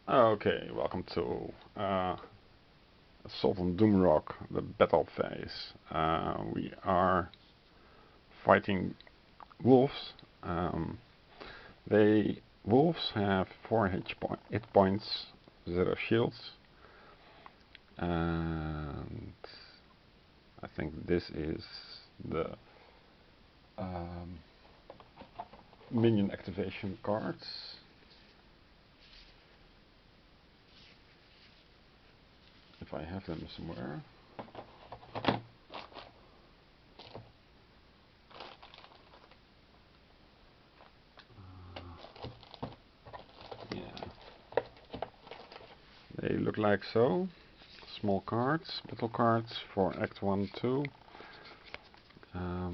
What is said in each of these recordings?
Okay, welcome to Assault on Doomrock, the battle phase. We are fighting wolves. Um, wolves have 4 hit points, 0 shields, and I think this is the um, minion activation cards. If I have them somewhere. Yeah, they look like so. Small cards, battle cards for Act 1, 2. I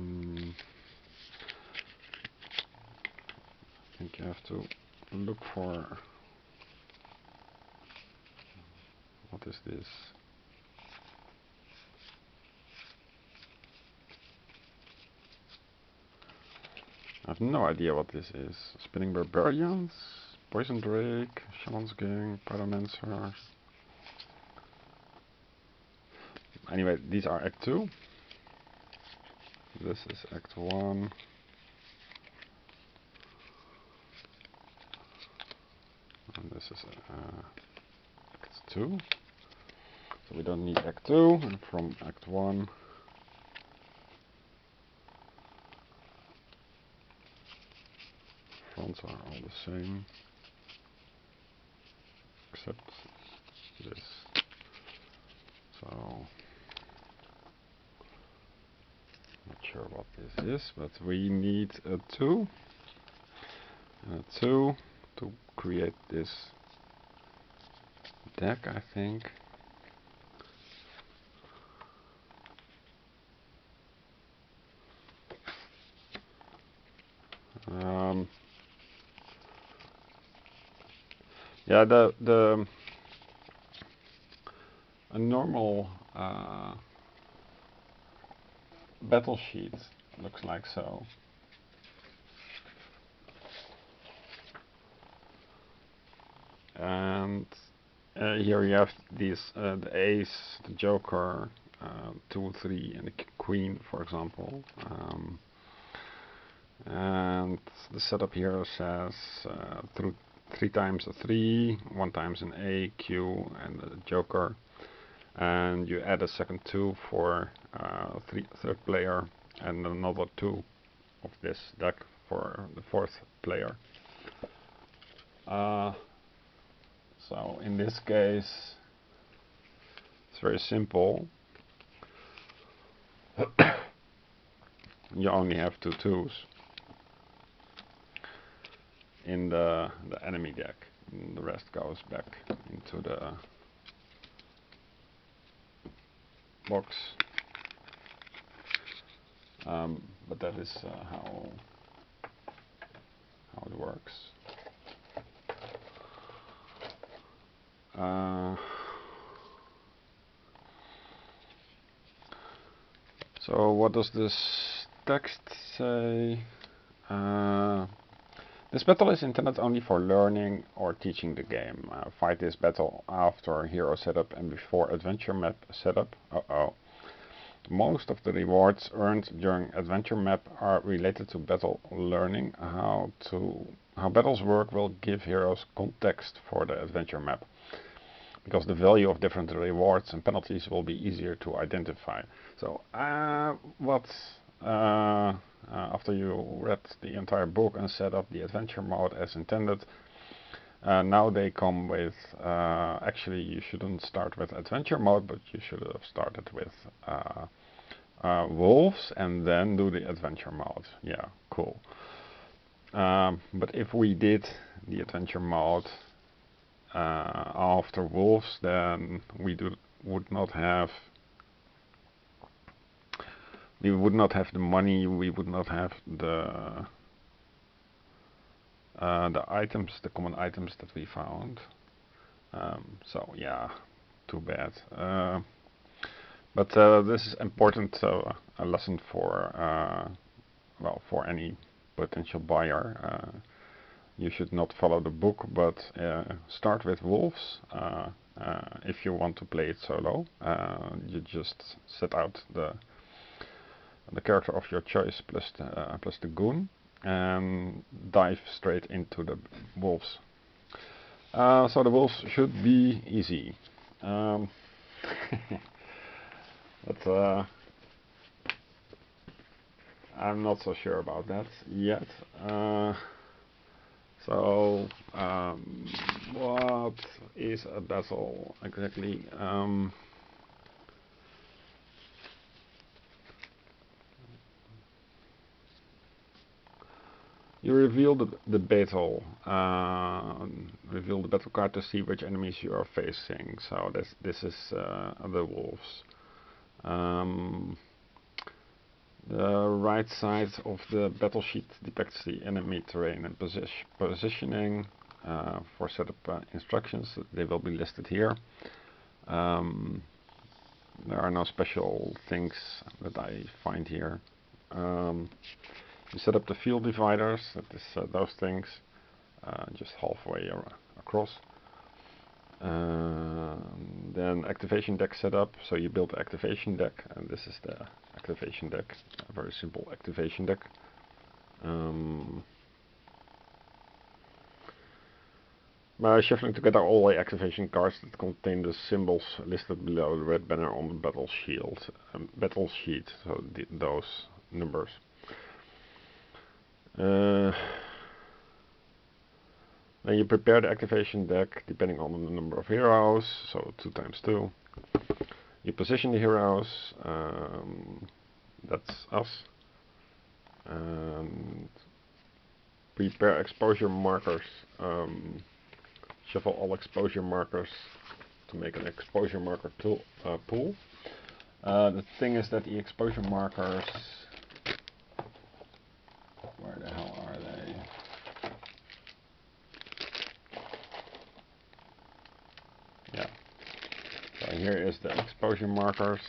think you have to look for, what is this? I have no idea what this is. Spinning Barbarians, Poison Drake, Shaman's Gang, Pyromancer. Anyway, these are Act 2. This is Act 1. And this is Act 2. So we don't need Act 2. And from Act 1. Fronts are all the same. Except this. So, not sure what this is, but we need a 2. And a 2 to create this deck, I think. Yeah, a normal battle sheet looks like so. And here you have these the ace, the joker, 2, 3, and the queen, for example. And the setup here says through 3 times a 3, 1 times an A, Q, and a joker. And you add a second 2 for third player, and another 2 of this deck for the fourth player. So in this case, it's very simple. You only have 2 2s in the enemy deck. And the rest goes back into the box. But that is how it works. So what does this text say? This battle is intended only for learning or teaching the game. Fight this battle after hero setup and before adventure map setup. Most of the rewards earned during adventure map are related to battle learning. How battles work will give heroes context for the adventure map, because the value of different rewards and penalties will be easier to identify. So after you read the entire book and set up the adventure mode as intended, now they come with, actually you shouldn't start with adventure mode, but you should have started with wolves and then do the adventure mode. Yeah, cool. But if we did the adventure mode after wolves, then we would not have the money, we would not have the items, the common items that we found. So yeah, too bad. But this is important, a lesson for for any potential buyer. you should not follow the book, but start with wolves. If you want to play it solo, you just set out the character of your choice plus the goon, and dive straight into the wolves. So the wolves should be easy, but I'm not so sure about that yet. So what is a battle exactly? You reveal the battle, reveal the battle card to see which enemies you are facing. So this is the wolves. The right side of the battle sheet depicts the enemy terrain and positioning. For setup instructions, they will be listed here. There are no special things that I find here. You set up the field dividers, that is those things, just halfway across. Then activation deck setup, so you build the activation deck, and this is the activation deck, a very simple activation deck. By shuffling together all the activation cards that contain the symbols listed below the red banner on the battle sheet, so those numbers. Then you prepare the activation deck depending on the number of heroes, so 2 times 2. You position the heroes, that's us, and prepare exposure markers. Shuffle all exposure markers to make an exposure marker pool. The thing is that the exposure markers, where the hell are they? Yeah. So here is the exposure markers.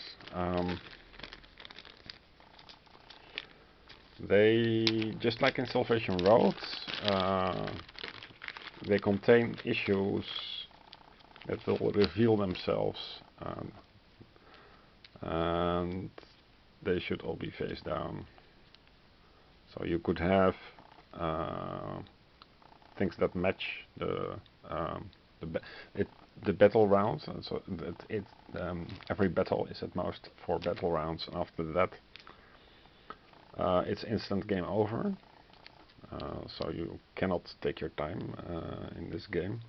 They, just like in Salvation Road, they contain issues that will reveal themselves, and they should all be face down. So you could have things that match the battle rounds, and so that every battle is at most 4 battle rounds, and after that it's instant game over. So you cannot take your time in this game,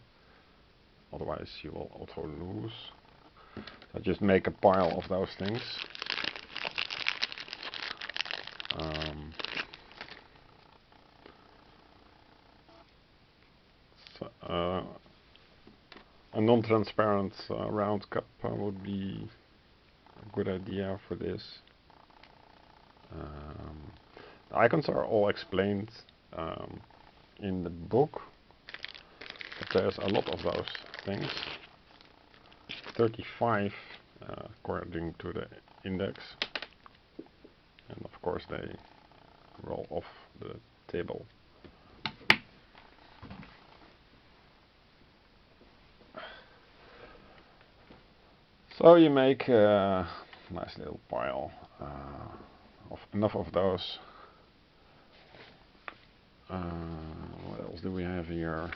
otherwise you will auto lose. So just make a pile of those things. A non-transparent round cup would be a good idea for this. The icons are all explained in the book, but there's a lot of those things. 35 according to the index, and of course they roll off the table. So you make a nice little pile of enough of those. What else do we have here?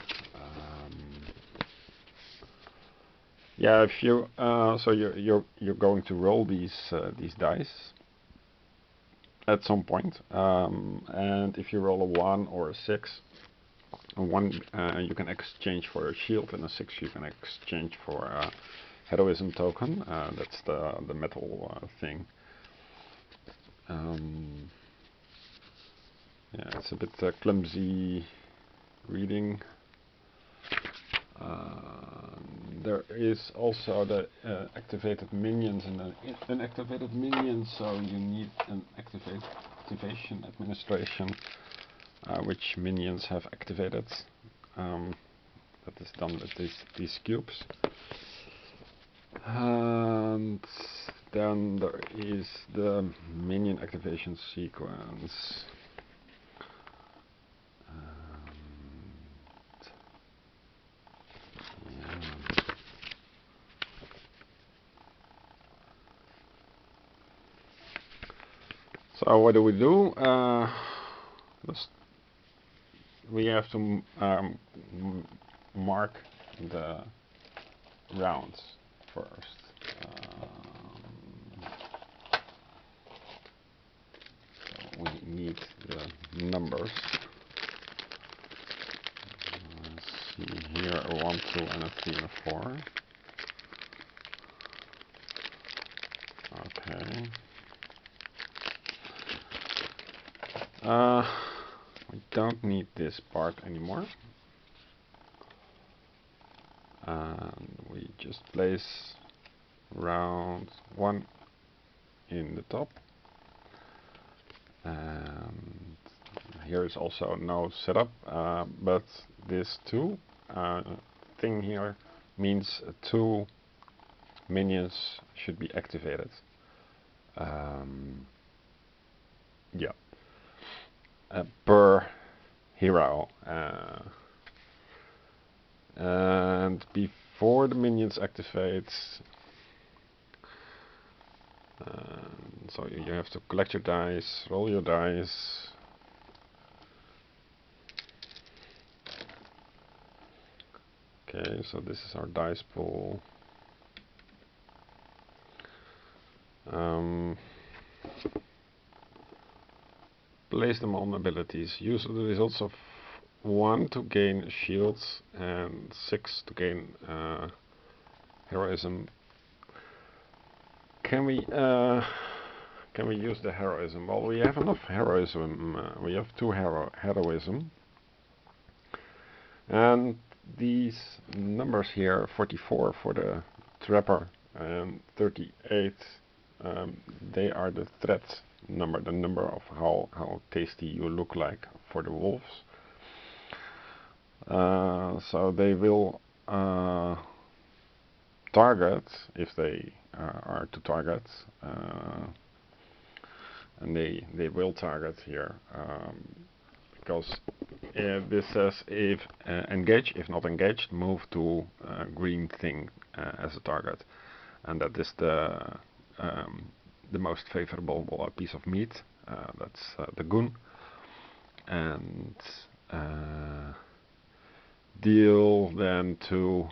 Yeah, if you so you're going to roll these dice at some point, and if you roll a 1 or a 6, a 1 you can exchange for a shield, and a 6 you can exchange for a heroism token. That's the metal thing. Yeah, it's a bit clumsy reading. There is also the activated minions and the inactivated minions, so you need an activation administration, which minions have activated. That is done with these cubes. And then there is the minion activation sequence. So what do? We have to mark the rounds first. So we need the numbers. Let's see here, a 1, 2, and a 3 and a 4. Okay. We don't need this part anymore. And we just place round 1 in the top. And here is also no setup, but this 2 thing here means 2 minions should be activated. Yeah. Per hero. And before the minions activate, so you have to collect your dice, roll your dice. Okay, so this is our dice pool. Place them on abilities. Use the results of 1 to gain shields and 6 to gain heroism. Can we use the heroism? Well, we have enough heroism. We have 2 heroism, and these numbers here, 44 for the trapper and 38, they are the threat number, the number of how tasty you look like for the wolves. So they will target if they are to target, and they will target here, because this says if engage, if not engaged, move to green thing as a target, and that is the most favorable piece of meat. That's the Goon, and deal then to